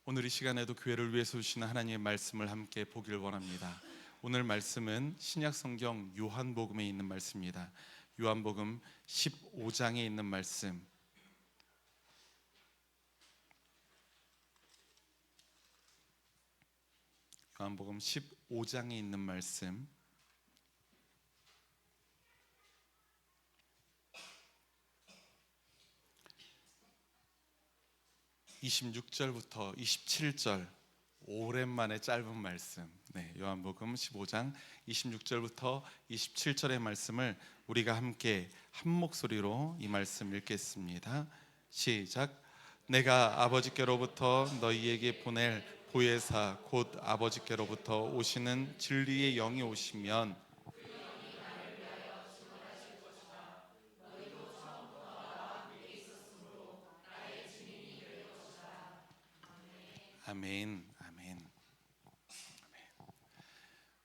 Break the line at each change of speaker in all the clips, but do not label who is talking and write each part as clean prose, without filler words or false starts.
오늘 이 시간에도 교회를 위해서 주시는 하나님의 말씀을 함께 보기를 원합니다. 오늘 말씀은 신약 성경 요한복음에 있는 말씀입니다. 요한복음 15장에 있는 말씀. 요한복음 15장에 있는 말씀. 26절부터 27절, 오랜만에 짧은 말씀. 요한복음 15장 26절부터 27절의 말씀을 우리가 함께 한 목소리로 이 말씀 읽겠습니다. 시작. 내가 아버지께로부터 너희에게 보낼 보혜사 곧 아버지께로부터 오시는 진리의 영이 오시면 아멘, 아멘,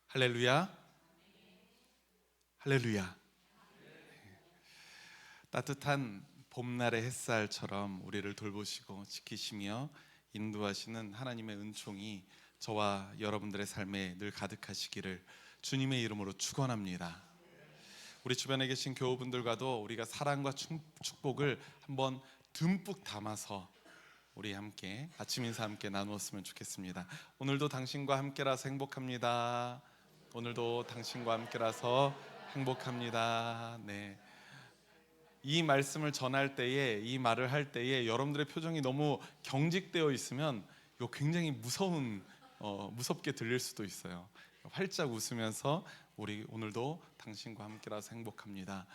할렐루야, 할렐루야. 따뜻한 봄날의 햇살처럼 우리를 돌보시고 지키시며 인도하시는 하나님의 은총이 저와 여러분들의 삶에 늘 가득하시기를 주님의 이름으로 축원합니다. 우리 주변에 계신 교우분들과도 우리가 사랑과 축복을 한번 듬뿍 담아서 우리 함께 아침 인사 함께 나누었으면 좋겠습니다. 오늘도 당신과 함께라서 행복합니다. 오늘도 당신과 함께라서 행복합니다. 이 말씀을 전할 때에, 이 말을 할 때에 여러분들의 표정이 너무 경직되어 있으면 이거 굉장히 무섭게 들릴 수도 있어요. 활짝 웃으면서 우리 오늘도 당신과 함께라서 행복합니다.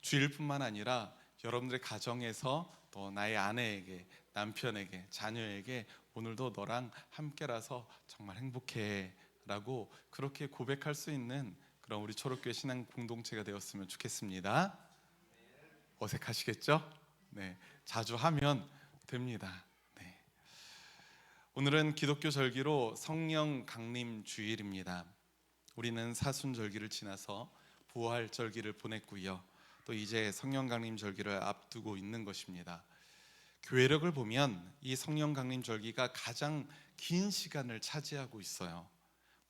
주일뿐만 아니라 여러분들의 가정에서 또 나의 아내에게, 남편에게, 자녀에게 오늘도 너랑 함께라서 정말 행복해 라고 그렇게 고백할 수 있는 그런 우리 초록교회 신앙 공동체가 되었으면 좋겠습니다. 어색하시겠죠? 자주 하면 됩니다. 오늘은 기독교 절기로 성령 강림 주일입니다. 우리는 사순절기를 지나서 부활절기를 보냈고요. 또 이제 성령 강림 절기를 앞두고 있는 것입니다. 교회력을 보면 이 성령 강림 절기가 가장 긴 시간을 차지하고 있어요.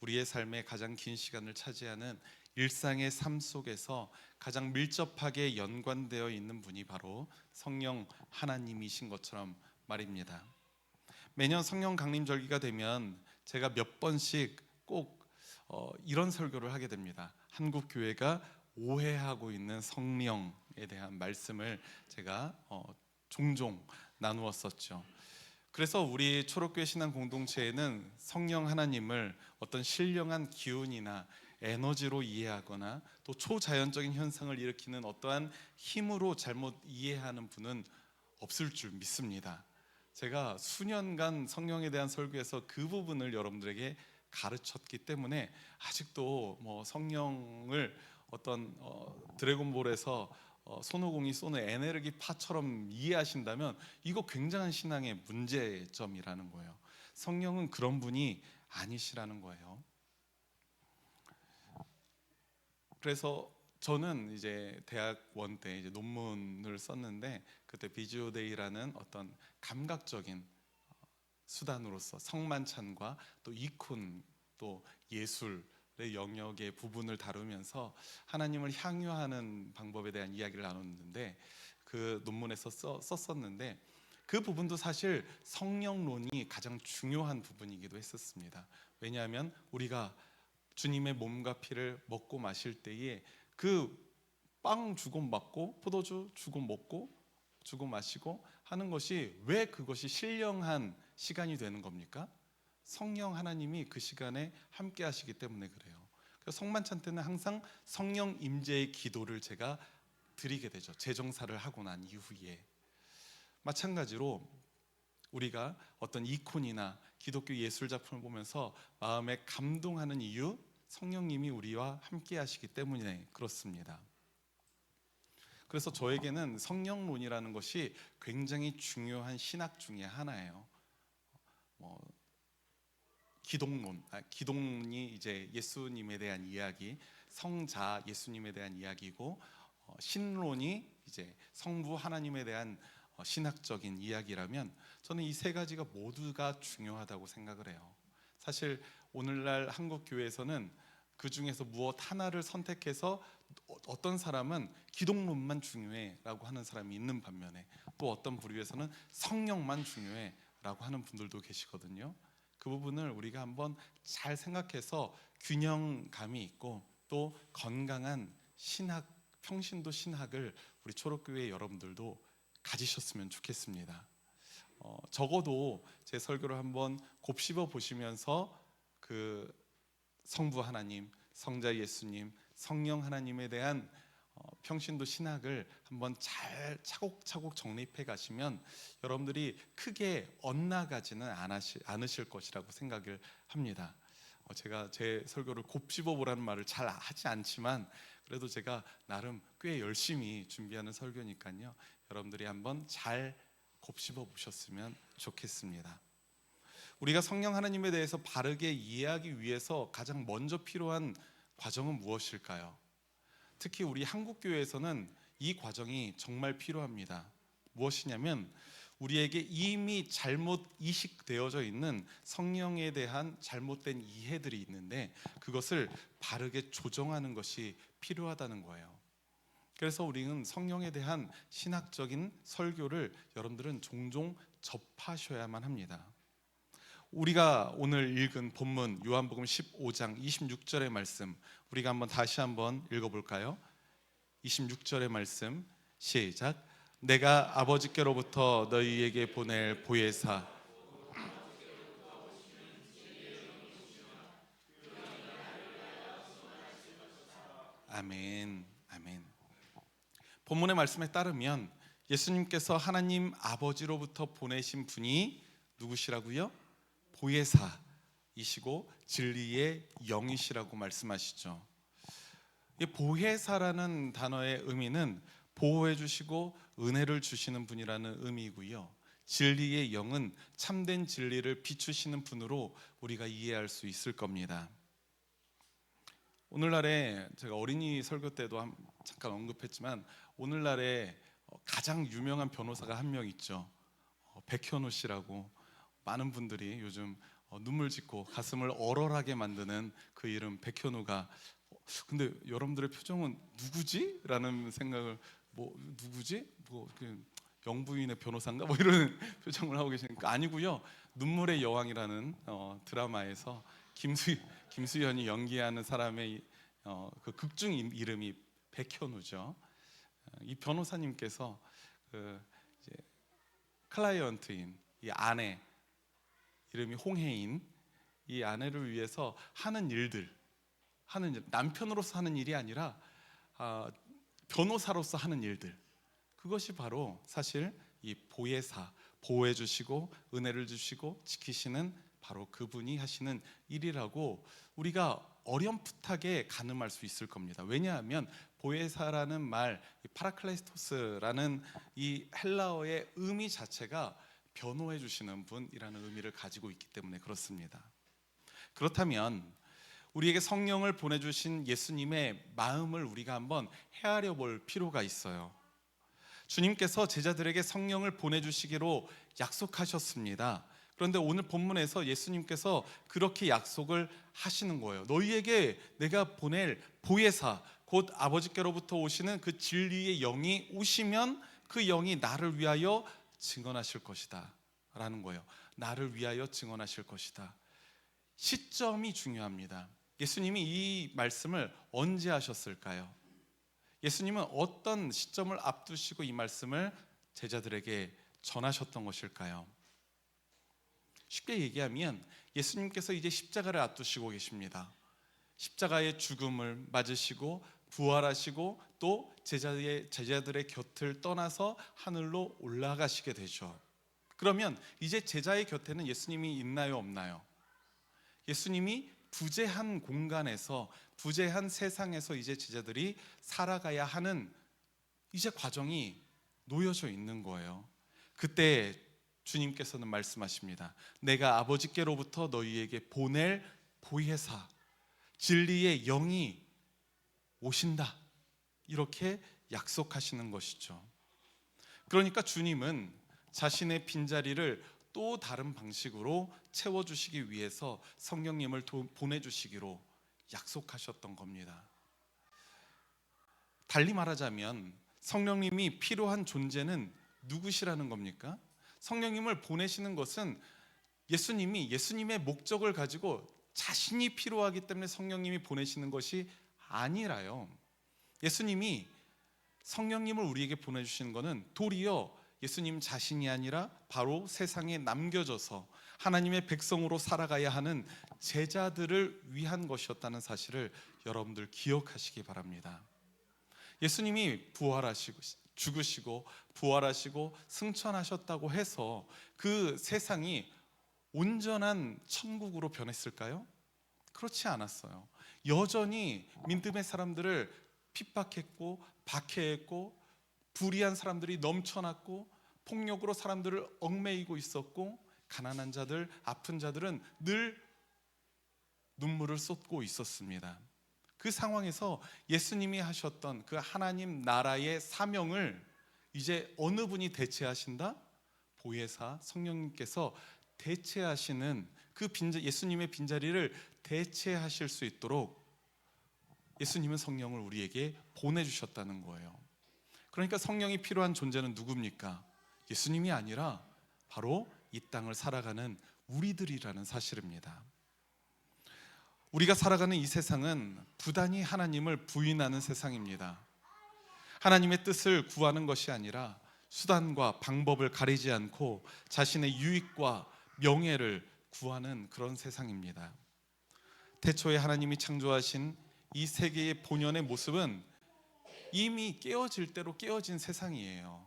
우리의 삶에 가장 긴 시간을 차지하는 일상의 삶 속에서 가장 밀접하게 연관되어 있는 분이 바로 성령 하나님이신 것처럼 말입니다. 매년 성령 강림 절기가 되면 제가 몇 번씩 꼭 이런 설교를 하게 됩니다. 한국 교회가 오해하고 있는 성령에 대한 말씀을 제가 종종 나누었었죠. 그래서 우리 초록교회 신앙 공동체에는 성령 하나님을 어떤 신령한 기운이나 에너지로 이해하거나 또 초자연적인 현상을 일으키는 어떠한 힘으로 잘못 이해하는 분은 없을 줄 믿습니다. 제가 수년간 성령에 대한 설교에서 그 부분을 여러분들에게 가르쳤기 때문에 아직도 성령을 어떤 드래곤볼에서 손오공이 쏘는 에너지 파처럼 이해하신다면 이거 굉장한 신앙의 문제점이라는 거예요. 성령은 그런 분이 아니시라는 거예요. 그래서 저는 이제 대학원 때 이제 논문을 썼는데 그때 비주어데이라는 어떤 감각적인 수단으로서 성만찬과 또 이콘 또 예술의 영역의 부분을 다루면서 하나님을 향유하는 방법에 대한 이야기를 나눴는데 그 논문에서 썼었는데 그 부분도 사실 성령론이 가장 중요한 부분이기도 했었습니다. 왜냐하면 우리가 주님의 몸과 피를 먹고 마실 때에 그 빵 주고 맞고 포도주 주고 먹고 주고 마시고 하는 것이 왜 그것이 신령한 시간이 되는 겁니까? 성령 하나님이 그 시간에 함께 하시기 때문에 그래요. 그래서 성만찬 때는 항상 성령 임재의 기도를 제가 드리게 되죠. 제정사를 하고 난 이후에. 마찬가지로 우리가 어떤 이콘이나 기독교 예술 작품을 보면서 마음에 감동하는 이유, 성령님이 우리와 함께 하시기 때문에 그렇습니다. 그래서 저에게는 성령론이라는 것이 굉장히 중요한 신학 중에 하나예요. 기독론이 이제 예수님에 대한 이야기, 성자 예수님에 대한 이야기고, 신론이 이제 성부 하나님에 대한 신학적인 이야기라면 저는 이 세 가지가 모두가 중요하다고 생각을 해요. 사실 오늘날 한국 교회에서는 그 중에서 무엇 하나를 선택해서 어떤 사람은 기독론만 중요해라고 하는 사람이 있는 반면에 또 어떤 부류에서는 성령만 중요해라고 하는 분들도 계시거든요. 그 부분을 우리가 한번 잘 생각해서 균형감이 있고 또 건강한 신학, 평신도 신학을 우리 초록교회 여러분들도 가지셨으면 좋겠습니다. 적어도 제 설교를 한번 곱씹어 보시면서 그 성부 하나님, 성자 예수님, 성령 하나님에 대한 평신도 신학을 한번 잘 차곡차곡 정립해 가시면 여러분들이 크게 엇나가지는 않으실 것이라고 생각을 합니다. 제가 제 설교를 곱씹어 보라는 말을 잘 하지 않지만 그래도 제가 나름 꽤 열심히 준비하는 설교니까요. 여러분들이 한번 잘 곱씹어 보셨으면 좋겠습니다. 우리가 성령 하나님에 대해서 바르게 이해하기 위해서 가장 먼저 필요한 과정은 무엇일까요? 특히 우리 한국 교회에서는 이 과정이 정말 필요합니다. 무엇이냐면 우리에게 이미 잘못 이식되어져 있는 성령에 대한 잘못된 이해들이 있는데 그것을 바르게 조정하는 것이 필요하다는 거예요. 그래서 우리는 성령에 대한 신학적인 설교를 여러분들은 종종 접하셔야만 합니다. 우리가 오늘 읽은 본문 요한복음 15장 26절의 말씀 우리가 한번 다시 한번 읽어볼까요? 26절의 말씀 시작. 내가 아버지께로부터 너희에게 보낼 보혜사 아멘 아멘. 본문의 말씀에 따르면 예수님께서 하나님 아버지로부터 보내신 분이 누구시라고요? 보혜사이시고 진리의 영이시라고 말씀하시죠. 이 보혜사라는 단어의 의미는 보호해 주시고 은혜를 주시는 분이라는 의미이고요. 진리의 영은 참된 진리를 비추시는 분으로 우리가 이해할 수 있을 겁니다. 오늘날에 제가 어린이 설교 때도 잠깐 언급했지만 오늘날에 가장 유명한 변호사가 한 명 있죠. 백현우 씨라고 많은 분들이 요즘 눈물 짓고 가슴을 얼얼하게 만드는 그 이름 백현우가 근데 여러분들의 표정은 누구지? 라는 생각을 누구지? 영부인의 변호사인가? 이런 표정을 하고 계시니까 아니고요. 눈물의 여왕이라는 드라마에서 김수현이 연기하는 사람의 그 극중 이름이 백현우죠. 이 변호사님께서 이제 클라이언트인 이 아내 이름이 홍혜인 이 아내를 위해서 하는 일들 남편으로서 하는 일이 아니라 변호사로서 하는 일들 그것이 바로 사실 이 보혜사 보호해 주시고 은혜를 주시고 지키시는 바로 그분이 하시는 일이라고 우리가 어렴풋하게 가늠할 수 있을 겁니다. 왜냐하면 보혜사라는 말 파라클레스토스라는 이 헬라어의 의미 자체가 변호해 주시는 분이라는 의미를 가지고 있기 때문에 그렇습니다. 그렇다면 우리에게 성령을 보내주신 예수님의 마음을 우리가 한번 헤아려 볼 필요가 있어요. 주님께서 제자들에게 성령을 보내주시기로 약속하셨습니다. 그런데 오늘 본문에서 예수님께서 그렇게 약속을 하시는 거예요. 너희에게 내가 보낼 보혜사 곧 아버지께로부터 오시는 그 진리의 영이 오시면 그 영이 나를 위하여 증언하실 것이다 라는 거예요. 나를 위하여 증언하실 것이다. 시점이 중요합니다. 예수님이 이 말씀을 언제 하셨을까요? 예수님은 어떤 시점을 앞두시고 이 말씀을 제자들에게 전하셨던 것일까요? 쉽게 얘기하면 예수님께서 이제 십자가를 앞두시고 계십니다. 십자가의 죽음을 맞으시고 부활하시고 또 제자들의 곁을 떠나서 하늘로 올라가시게 되죠. 그러면 이제 제자의 곁에는 예수님이 있나요, 없나요? 예수님이 부재한 공간에서 부재한 세상에서 이제 제자들이 살아가야 하는 이제 과정이 놓여져 있는 거예요. 그때 주님께서는 말씀하십니다. 내가 아버지께로부터 너희에게 보낼 보혜사 진리의 영이 오신다 이렇게 약속하시는 것이죠. 그러니까 주님은 자신의 빈자리를 또 다른 방식으로 채워주시기 위해서 성령님을 보내주시기로 약속하셨던 겁니다. 달리 말하자면 성령님이 필요한 존재는 누구시라는 겁니까? 성령님을 보내시는 것은 예수님이 예수님의 목적을 가지고 자신이 필요하기 때문에 성령님이 보내시는 것이 아니라요. 예수님이 성령님을 우리에게 보내주시는 것은 도리어 예수님 자신이 아니라 바로 세상에 남겨져서 하나님의 백성으로 살아가야 하는 제자들을 위한 것이었다는 사실을 여러분들 기억하시기 바랍니다. 예수님이 부활하시고 죽으시고 부활하시고 승천하셨다고 해서 그 세상이 온전한 천국으로 변했을까요? 그렇지 않았어요. 여전히 믿음의 사람들을 핍박했고 박해했고 불의한 사람들이 넘쳐났고 폭력으로 사람들을 얽매이고 있었고 가난한 자들, 아픈 자들은 늘 눈물을 쏟고 있었습니다. 그 상황에서 예수님이 하셨던 그 하나님 나라의 사명을 이제 어느 분이 대체하신다? 보혜사 성령님께서 대체하시는 그 예수님의 빈자리를 대체하실 수 있도록 예수님은 성령을 우리에게 보내주셨다는 거예요. 그러니까 성령이 필요한 존재는 누굽니까? 예수님이 아니라 바로 이 땅을 살아가는 우리들이라는 사실입니다. 우리가 살아가는 이 세상은 부단히 하나님을 부인하는 세상입니다. 하나님의 뜻을 구하는 것이 아니라 수단과 방법을 가리지 않고 자신의 유익과 명예를 구하는 그런 세상입니다. 태초에 하나님이 창조하신 이 세계의 본연의 모습은 이미 깨어질 대로 깨어진 세상이에요.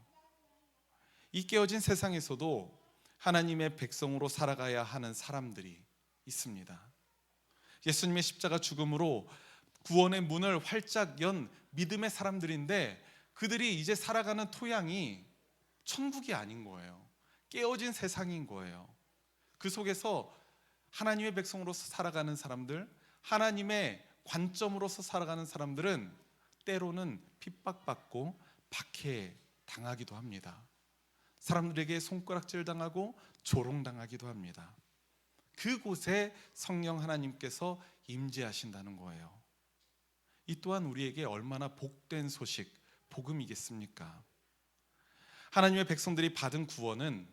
이 깨어진 세상에서도 하나님의 백성으로 살아가야 하는 사람들이 있습니다. 예수님의 십자가 죽음으로 구원의 문을 활짝 연 믿음의 사람들인데 그들이 이제 살아가는 토양이 천국이 아닌 거예요. 깨어진 세상인 거예요. 그 속에서 하나님의 백성으로서 살아가는 사람들, 하나님의 관점으로서 살아가는 사람들은 때로는 핍박받고 박해당하기도 합니다. 사람들에게 손가락질 당하고 조롱당하기도 합니다. 그곳에 성령 하나님께서 임재하신다는 거예요. 이 또한 우리에게 얼마나 복된 소식, 복음이겠습니까? 하나님의 백성들이 받은 구원은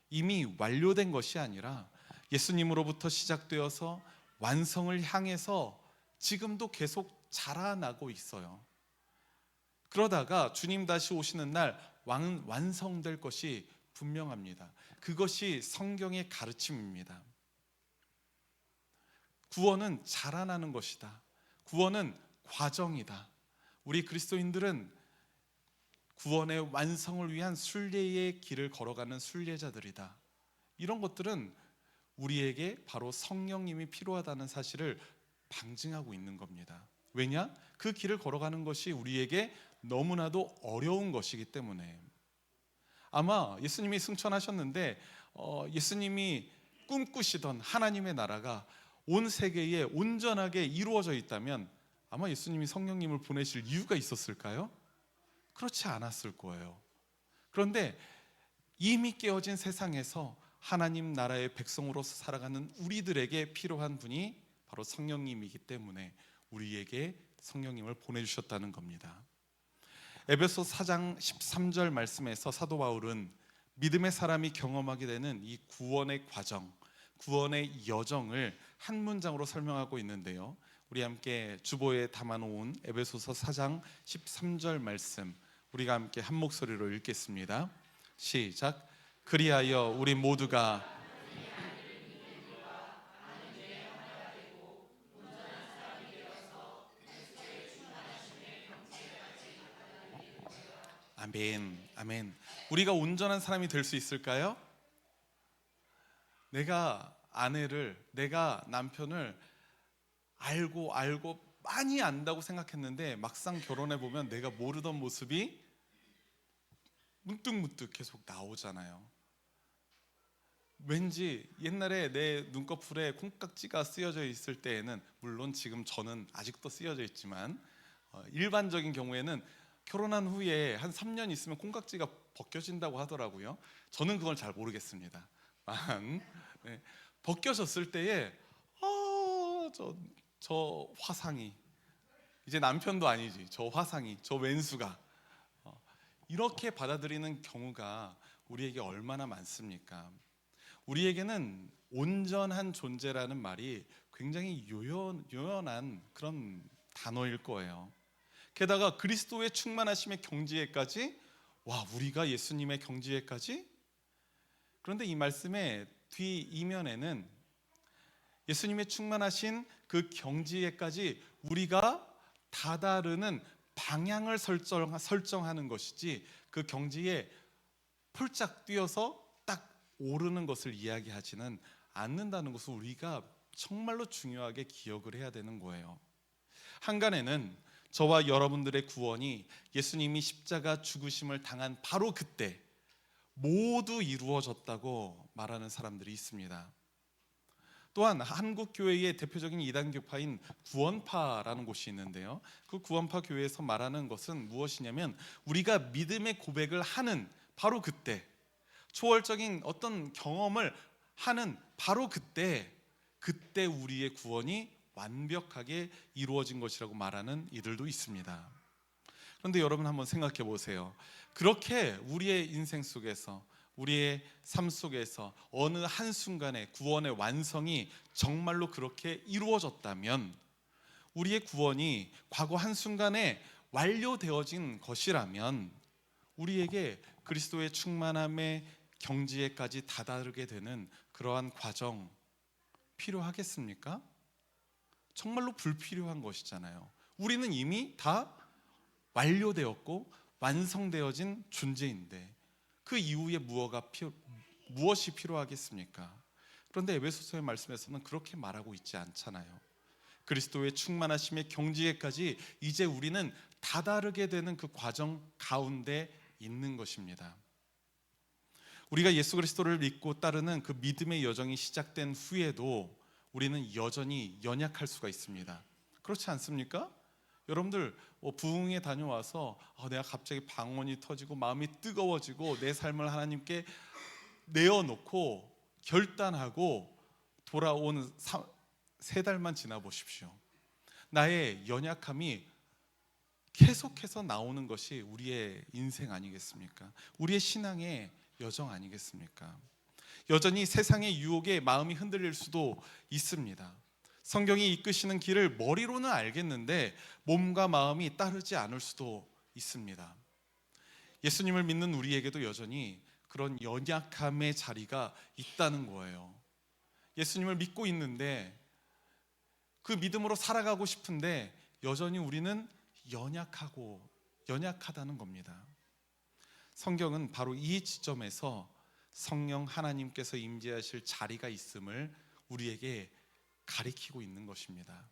이미 완료된 것이 아니라 예수님으로부터 시작되어서 완성을 향해서 지금도 계속 자라나고 있어요. 그러다가 주님 다시 오시는 날 완성될 것이 분명합니다. 그것이 성경의 가르침입니다. 구원은 자라나는 것이다. 구원은 과정이다. 우리 그리스도인들은 구원의 완성을 위한 순례의 길을 걸어가는 순례자들이다. 이런 것들은 우리에게 바로 성령님이 필요하다는 사실을 방증하고 있는 겁니다. 왜냐? 그 길을 걸어가는 것이 우리에게 너무나도 어려운 것이기 때문에. 아마 예수님이 승천하셨는데 예수님이 꿈꾸시던 하나님의 나라가 온 세계에 온전하게 이루어져 있다면 아마 예수님이 성령님을 보내실 이유가 있었을까요? 그렇지 않았을 거예요. 그런데 이미 깨어진 세상에서 하나님 나라의 백성으로서 살아가는 우리들에게 필요한 분이 바로 성령님이기 때문에 우리에게 성령님을 보내주셨다는 겁니다. 에베소 4장 13절 말씀에서 사도 바울은 믿음의 사람이 경험하게 되는 이 구원의 과정, 구원의 여정을 한 문장으로 설명하고 있는데요. 우리 함께 주보에 담아놓은 에베소서 4장 13절 말씀 우리가 함께 한 목소리로 읽겠습니다. 시작. 그리하여 우리 모두가 아멘, 아멘. 우리가 온전한 사람이 될 수 있을까요? 내가 아내를, 내가 남편을 알고 많이 안다고 생각했는데 막상 결혼해 보면 내가 모르던 모습이 문득문득 계속 나오잖아요. 왠지 옛날에 내 눈꺼풀에 콩깍지가 쓰여져 있을 때에는, 물론 지금 저는 아직도 쓰여져 있지만 일반적인 경우에는 결혼한 후에 한 3년 있으면 콩깍지가 벗겨진다고 하더라고요. 저는 그걸 잘 모르겠습니다. 네, 벗겨졌을 때에 저 화상이, 이제 남편도 아니지, 저 화상이, 저 왼수가 이렇게 받아들이는 경우가 우리에게 얼마나 많습니까? 우리에게는 온전한 존재라는 말이 굉장히 요연한 그런 단어일 거예요. 게다가 그리스도의 충만하심의 경지에까지, 와, 우리가 예수님의 경지에까지? 그런데 이 말씀의 뒤 이면에는 예수님의 충만하신 그 경지에까지 우리가 다다르는 방향을 설정하는 것이지, 그 경지에 폴짝 뛰어서 딱 오르는 것을 이야기하지는 않는다는 것을 우리가 정말로 중요하게 기억을 해야 되는 거예요. 한간에는 저와 여러분들의 구원이 예수님이 십자가 죽으심을 당한 바로 그때 모두 이루어졌다고 말하는 사람들이 있습니다. 또한 한국 교회의 대표적인 이단교파인 구원파라는 곳이 있는데요, 그 구원파 교회에서 말하는 것은 무엇이냐면, 우리가 믿음의 고백을 하는 바로 그때, 초월적인 어떤 경험을 하는 바로 그때 우리의 구원이 완벽하게 이루어진 것이라고 말하는 이들도 있습니다. 그런데 여러분 한번 생각해 보세요. 그렇게 우리의 인생 속에서, 우리의 삶 속에서 어느 한순간에 구원의 완성이 정말로 그렇게 이루어졌다면, 우리의 구원이 과거 한순간에 완료되어진 것이라면 우리에게 그리스도의 충만함의 경지에까지 다다르게 되는 그러한 과정 필요하겠습니까? 정말로 불필요한 것이잖아요. 우리는 이미 다 완료되었고 완성되어진 존재인데 그 이후에 무엇이 필요하겠습니까? 그런데 에베소서의 말씀에서는 그렇게 말하고 있지 않잖아요. 그리스도의 충만하심의 경지에까지 이제 우리는 다다르게 되는 그 과정 가운데 있는 것입니다. 우리가 예수 그리스도를 믿고 따르는 그 믿음의 여정이 시작된 후에도 우리는 여전히 연약할 수가 있습니다. 그렇지 않습니까? 여러분들 부흥회 다녀와서 내가 갑자기 방언이 터지고 마음이 뜨거워지고 내 삶을 하나님께 내어놓고 결단하고 돌아온 3달만 지나 보십시오. 나의 연약함이 계속해서 나오는 것이 우리의 인생 아니겠습니까? 우리의 신앙의 여정 아니겠습니까? 여전히 세상의 유혹에 마음이 흔들릴 수도 있습니다. 성경이 이끄시는 길을 머리로는 알겠는데 몸과 마음이 따르지 않을 수도 있습니다. 예수님을 믿는 우리에게도 여전히 그런 연약함의 자리가 있다는 거예요. 예수님을 믿고 있는데 그 믿음으로 살아가고 싶은데 여전히 우리는 연약하다는 겁니다. 성경은 바로 이 지점에서 성령 하나님께서 임재하실 자리가 있음을 우리에게 가리키고 있는 것입니다.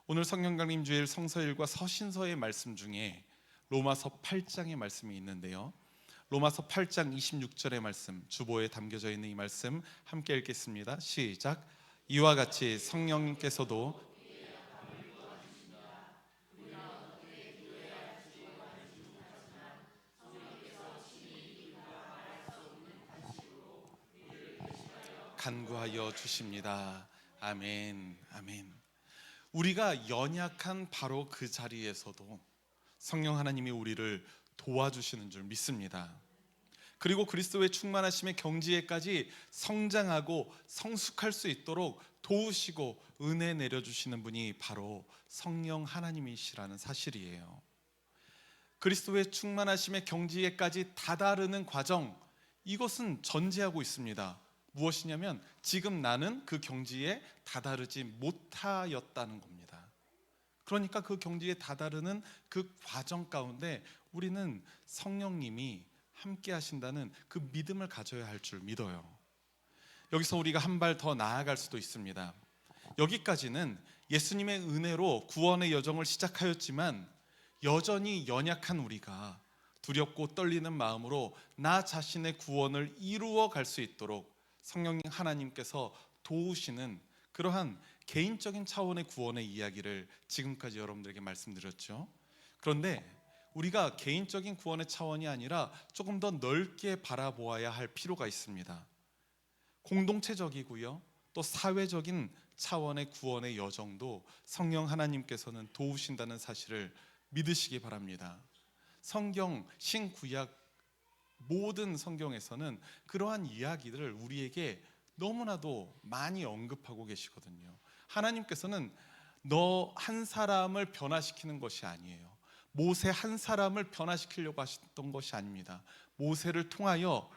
오늘 성령 강림 주일 성서일과 서신서의 말씀 중에 로마서 8장의 말씀이 있는데요, 로마서 8장 26절의 말씀, 주보에 담겨져 있는 이 말씀 함께 읽겠습니다. 시작. 이와 같이 성령님께서도 간구하여 주십니다. 아멘, 아멘. 우리가 연약한 바로 그 자리에서도 성령 하나님이 우리를 도와주시는 줄 믿습니다. 그리고 그리스도의 충만하심의 경지에까지 성장하고 성숙할 수 있도록 도우시고 은혜 내려주시는 분이 바로 성령 하나님이시라는 사실이에요. 그리스도의 충만하심의 경지에까지 다다르는 과정, 이것은 전제하고 있습니다. 무엇이냐면 지금 나는 그 경지에 다다르지 못하였다는 겁니다. 그러니까 그 경지에 다다르는 그 과정 가운데 우리는 성령님이 함께 하신다는 그 믿음을 가져야 할 줄 믿어요. 여기서 우리가 한 발 더 나아갈 수도 있습니다. 여기까지는 예수님의 은혜로 구원의 여정을 시작하였지만 여전히 연약한 우리가 두렵고 떨리는 마음으로 나 자신의 구원을 이루어 갈 수 있도록 성령 하나님께서 도우시는 그러한 개인적인 차원의 구원의 이야기를 지금까지 여러분들에게 말씀드렸죠. 그런데 우리가 개인적인 구원의 차원이 아니라 조금 더 넓게 바라보아야 할 필요가 있습니다. 공동체적이고요, 또 사회적인 차원의 구원의 여정도 성령 하나님께서는 도우신다는 사실을 믿으시기 바랍니다. 성경, 신구약 모든 성경에서는 그러한 이야기들을 우리에게 너무나도 많이 언급하고 계시거든요. 하나님께서는 너 한 사람을 변화시키는 것이 아니에요. 모세 한 사람을 변화시키려고 하셨던 것이 아닙니다. 모세를 통하여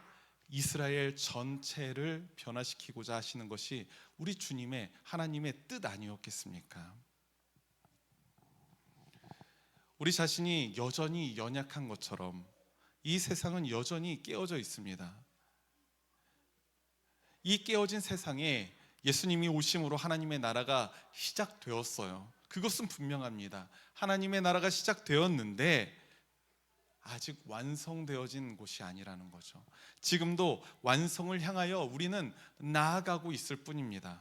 이스라엘 전체를 변화시키고자 하시는 것이 우리 주님의, 하나님의 뜻 아니었겠습니까? 우리 자신이 여전히 연약한 것처럼 이 세상은 여전히 깨어져 있습니다. 이 깨어진 세상에 예수님이 오심으로 하나님의 나라가 시작되었어요. 그것은 분명합니다. 하나님의 나라가 시작되었는데 아직 완성되어진 곳이 아니라는 거죠. 지금도 완성을 향하여 우리는 나아가고 있을 뿐입니다.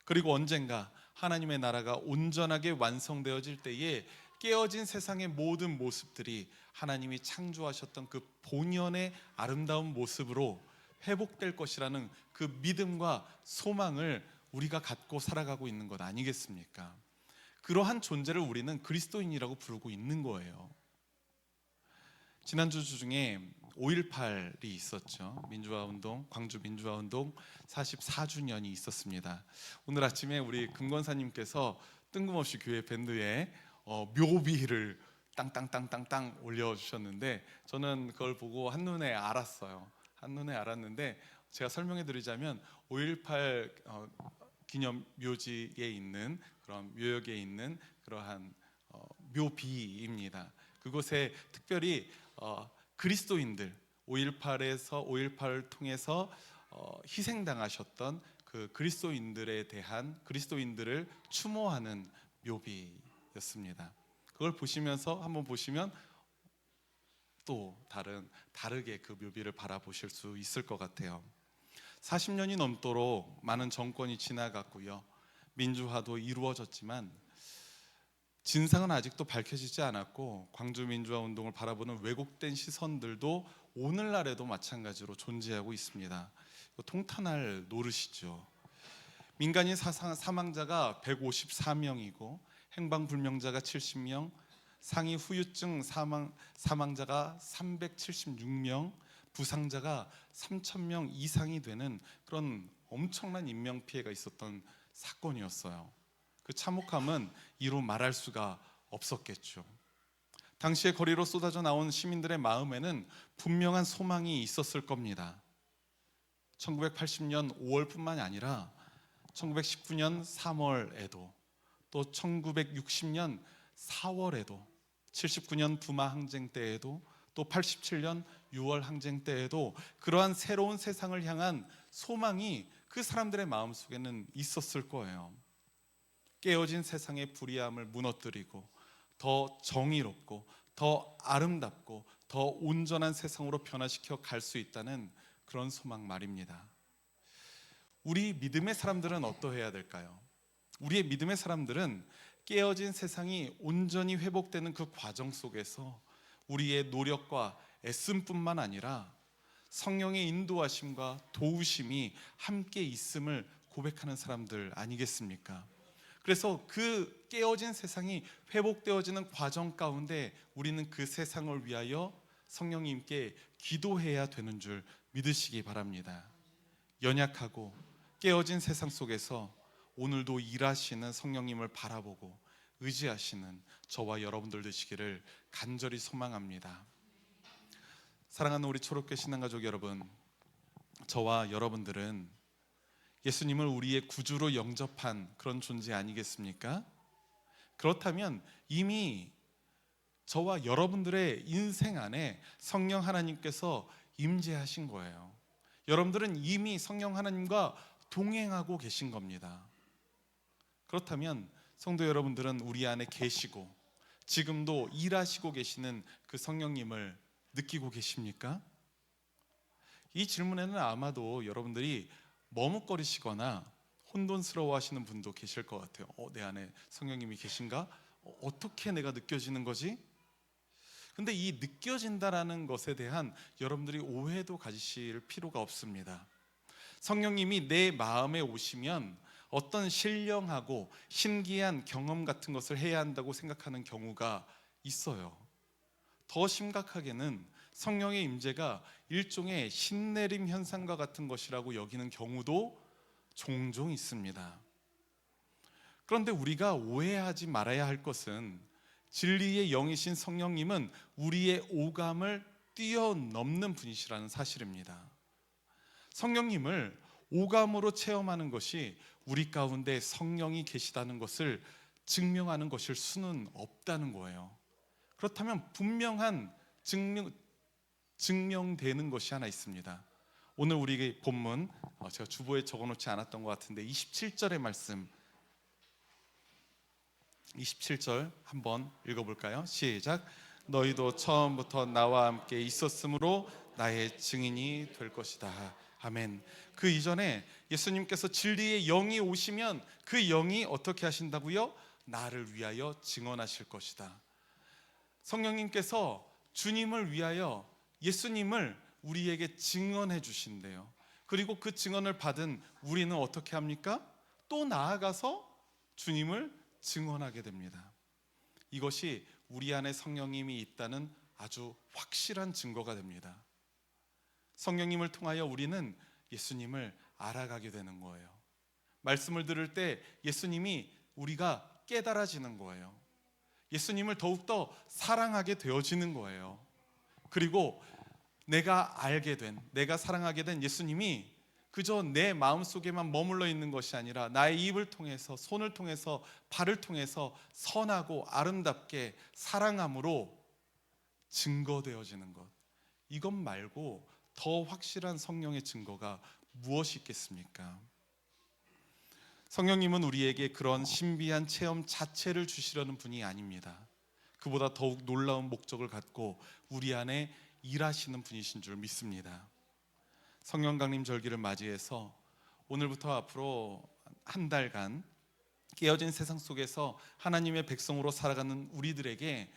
그리고 언젠가 하나님의 나라가 온전하게 완성되어질 때에 깨어진 세상의 모든 모습들이 하나님이 창조하셨던 그 본연의 아름다운 모습으로 회복될 것이라는 그 믿음과 소망을 우리가 갖고 살아가고 있는 것 아니겠습니까? 그러한 존재를 우리는 그리스도인이라고 부르고 있는 거예요. 지난주 중에 5.18이 있었죠. 민주화운동, 광주 민주화운동 44주년이 있었습니다. 오늘 아침에 우리 금권사님께서 뜬금없이 교회 밴드에 묘비를 땅땅땅땅땅 올려주셨는데 저는 그걸 보고 한눈에 알았어요. 한눈에 알았는데 제가 설명해 드리자면 5.18 기념 묘지에 있는 그런 묘역에 있는 그러한 묘비입니다. 그곳에 특별히 그리스도인들 5.18을 통해서 희생당하셨던 그 그리스도인들에 대한 그리스도인들을 추모하는 묘비였습니다. 그걸 보시면서 한번 보시면 또 다르게 그 묘비를 바라보실 수 있을 것 같아요. 40년이 넘도록 많은 정권이 지나갔고요, 민주화도 이루어졌지만 진상은 아직도 밝혀지지 않았고 광주 민주화 운동을 바라보는 왜곡된 시선들도 오늘날에도 마찬가지로 존재하고 있습니다. 통탄할 노릇이죠. 민간인 사망자가 154명이고 행방불명자가 70명, 상위 후유증 사망자가 376명, 부상자가 3,000명 이상이 되는 그런 엄청난 인명피해가 있었던 사건이었어요. 그 참혹함은 이루 말할 수가 없었겠죠. 당시에 거리로 쏟아져 나온 시민들의 마음에는 분명한 소망이 있었을 겁니다. 1980년 5월뿐만이 아니라 1919년 3월에도 또 1960년 4월에도 79년 부마 항쟁 때에도 또 87년 6월 항쟁 때에도 그러한 새로운 세상을 향한 소망이 그 사람들의 마음속에는 있었을 거예요. 깨어진 세상의 불의함을 무너뜨리고 더 정의롭고 더 아름답고 더 온전한 세상으로 변화시켜 갈 수 있다는 그런 소망 말입니다. 우리 믿음의 사람들은 어떠해야 될까요? 우리의 믿음의 사람들은 깨어진 세상이 온전히 회복되는 그 과정 속에서 우리의 노력과 애씀뿐만 아니라 성령의 인도하심과 도우심이 함께 있음을 고백하는 사람들 아니겠습니까? 그래서 그 깨어진 세상이 회복되어지는 과정 가운데 우리는 그 세상을 위하여 성령님께 기도해야 되는 줄 믿으시기 바랍니다. 연약하고 깨어진 세상 속에서 오늘도 일하시는 성령님을 바라보고 의지하시는 저와 여러분들 되시기를 간절히 소망합니다. 사랑하는 우리 초록교 신앙가족 여러분, 저와 여러분들은 예수님을 우리의 구주로 영접한 그런 존재 아니겠습니까? 그렇다면 이미 저와 여러분들의 인생 안에 성령 하나님께서 임재하신 거예요. 여러분들은 이미 성령 하나님과 동행하고 계신 겁니다. 그렇다면 성도 여러분들은 우리 안에 계시고 지금도 일하시고 계시는 그 성령님을 느끼고 계십니까? 이 질문에는 아마도 여러분들이 머뭇거리시거나 혼돈스러워 하시는 분도 계실 것 같아요. 내 안에 성령님이 계신가? 어떻게 내가 느껴지는 거지? 근데 이 느껴진다라는 것에 대한 여러분들이 오해도 가지실 필요가 없습니다. 성령님이 내 마음에 오시면 어떤 신령하고 신기한 경험 같은 것을 해야 한다고 생각하는 경우가 있어요. 더 심각하게는 성령의 임재가 일종의 신내림 현상과 같은 것이라고 여기는 경우도 종종 있습니다. 그런데 우리가 오해하지 말아야 할 것은 진리의 영이신 성령님은 우리의 오감을 뛰어넘는 분이시라는 사실입니다. 성령님을 오감으로 체험하는 것이 우리 가운데 성령이 계시다는 것을 증명하는 것일 수는 없다는 거예요. 그렇다면 분명한 증명되는 것이 하나 있습니다. 오늘 우리 본문 제가 주보에 적어놓지 않았던 것 같은데 27절의 말씀, 27절 한번 읽어볼까요? 시작. 너희도 처음부터 나와 함께 있었으므로 나의 증인이 될 것이다. 아멘. 그 이전에 예수님께서 진리의 영이 오시면 그 영이 어떻게 하신다고요? 나를 위하여 증언하실 것이다. 성령님께서 주님을 위하여 예수님을 우리에게 증언해 주신대요. 그리고 그 증언을 받은 우리는 어떻게 합니까? 또 나아가서 주님을 증언하게 됩니다. 이것이 우리 안에 성령님이 있다는 아주 확실한 증거가 됩니다. 성령님을 통하여 우리는 예수님을 알아가게 되는 거예요. 말씀을 들을 때 예수님이 우리가 깨달아지는 거예요. 예수님을 더욱더 사랑하게 되어지는 거예요. 그리고 내가 사랑하게 된 예수님이 그저 내 마음속에만 머물러 있는 것이 아니라 나의 입을 통해서, 손을 통해서, 발을 통해서 선하고 아름답게 사랑함으로 증거되어지는 것, 이것 말고 더 확실한 성령의 증거가 무엇이 있겠습니까? 성령님은 우리에게 그런 신비한 체험 자체를 주시려는 분이 아닙니다. 그보다 더욱 놀라운 목적을 갖고 우리 안에 일하시는 분이신 줄 믿습니다. 성령 강림 절기를 맞이해서 오늘부터 앞으로 한 달간 깨어진 세상 속에서 하나님의 백성으로 살아가는 우리들에게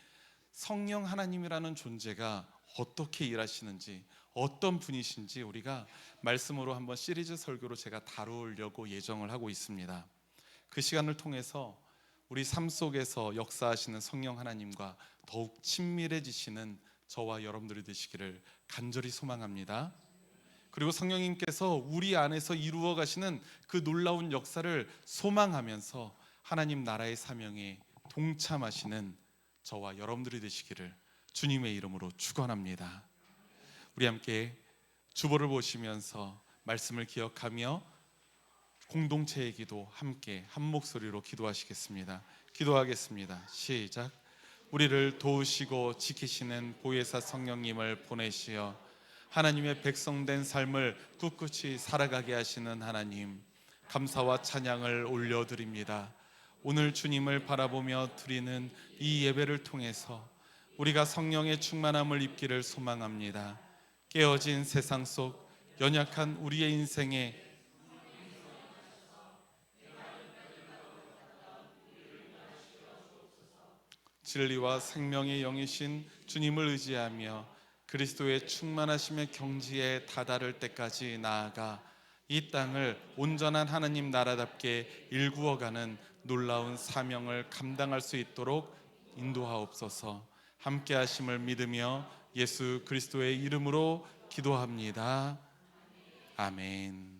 성령 하나님이라는 존재가 어떻게 일하시는지, 어떤 분이신지 우리가 말씀으로 한번 시리즈 설교로 제가 다루려고 예정을 하고 있습니다. 그 시간을 통해서 우리 삶 속에서 역사하시는 성령 하나님과 더욱 친밀해지시는 저와 여러분들이 되시기를 간절히 소망합니다. 그리고 성령님께서 우리 안에서 이루어 가시는 그 놀라운 역사를 소망하면서 하나님 나라의 사명에 동참하시는 저와 여러분들이 되시기를 주님의 이름으로 축원합니다. 우리 함께 주보를 보시면서 말씀을 기억하며 공동체의 기도 함께 한 목소리로 기도하시겠습니다. 기도하겠습니다. 시작. 우리를 도우시고 지키시는 보혜사 성령님을 보내시어 하나님의 백성된 삶을 꿋꿋이 살아가게 하시는 하나님, 감사와 찬양을 올려드립니다. 오늘 주님을 바라보며 드리는 이 예배를 통해서 우리가 성령의 충만함을 입기를 소망합니다. 깨어진 세상 속 연약한 우리의 인생에 진리와 생명의 영이신 주님을 의지하며 그리스도의 충만하심의 경지에 다다를 때까지 나아가 이 땅을 온전한 하나님 나라답게 일구어가는 놀라운 사명을 감당할 수 있도록 인도하옵소서. 함께 하심을 믿으며 예수 그리스도의 이름으로 기도합니다. 아멘.